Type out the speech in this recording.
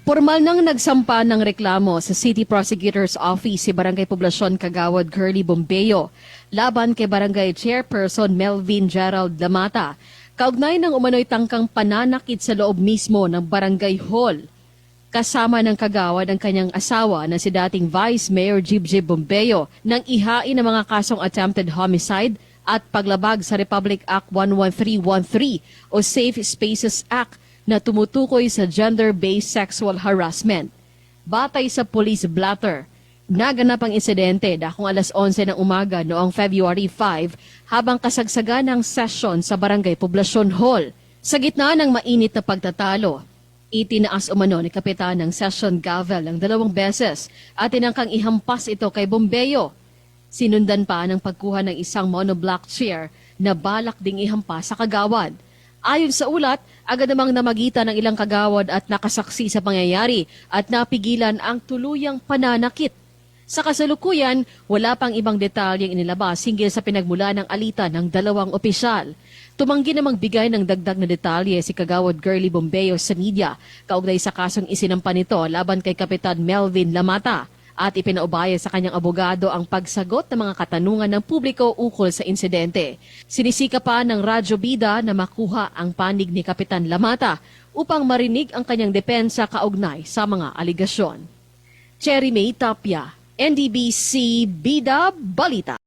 Formal nang nagsampa ng reklamo sa City Prosecutor's Office si Barangay Poblasyon Kagawad Curly Bombeyo laban kay Barangay Chairperson Melvin Gerald Lamata kaugnay ng umano'y tangkang pananakit sa loob mismo ng Barangay Hall. Kasama ng Kagawad ang kanyang asawa na si dating Vice Mayor Jibjib Bombeyo nang ihain ng mga kasong attempted homicide at paglabag sa Republic Act 11313 o Safe Spaces Act na tumutukoy sa gender-based sexual harassment. Batay sa police blotter, naganap ang insidente dakong alas 11 ng umaga noong February 5 habang kasagsagan ng session sa Barangay Poblasyon Hall. Sa gitna ng mainit na pagtatalo, itinaas umano ni Kapitan ng Session Gavel ng 2 beses at tinangkang ihampas ito kay Bombeyo. Sinundan pa ng pagkuha ng isang monoblock chair na balak ding ihampas sa Kagawad. Ayon sa ulat, agad namang namagitan ng ilang kagawad at nakasaksi sa pangyayari at napigilan ang tuluyang pananakit. Sa kasalukuyan, wala pang ibang detalyeng inilabas hinggil sa pinagmula ng alitan ng 2 opisyal. Tumanggi namang bigay ng dagdag na detalye si Kagawad Curly Bombeyo sa media kaugnay sa kasong isinampa nito laban kay Kapitan Melvin Lamata at ipinaubaya sa kanyang abogado ang pagsagot ng mga katanungan ng publiko ukol sa insidente. Sinisika pa ng Radyo Bida na makuha ang panig ni Kapitan Lamata upang marinig ang kanyang depensa kaugnay sa mga aligasyon. Cherry May Tapia, NDBC Bida Balita.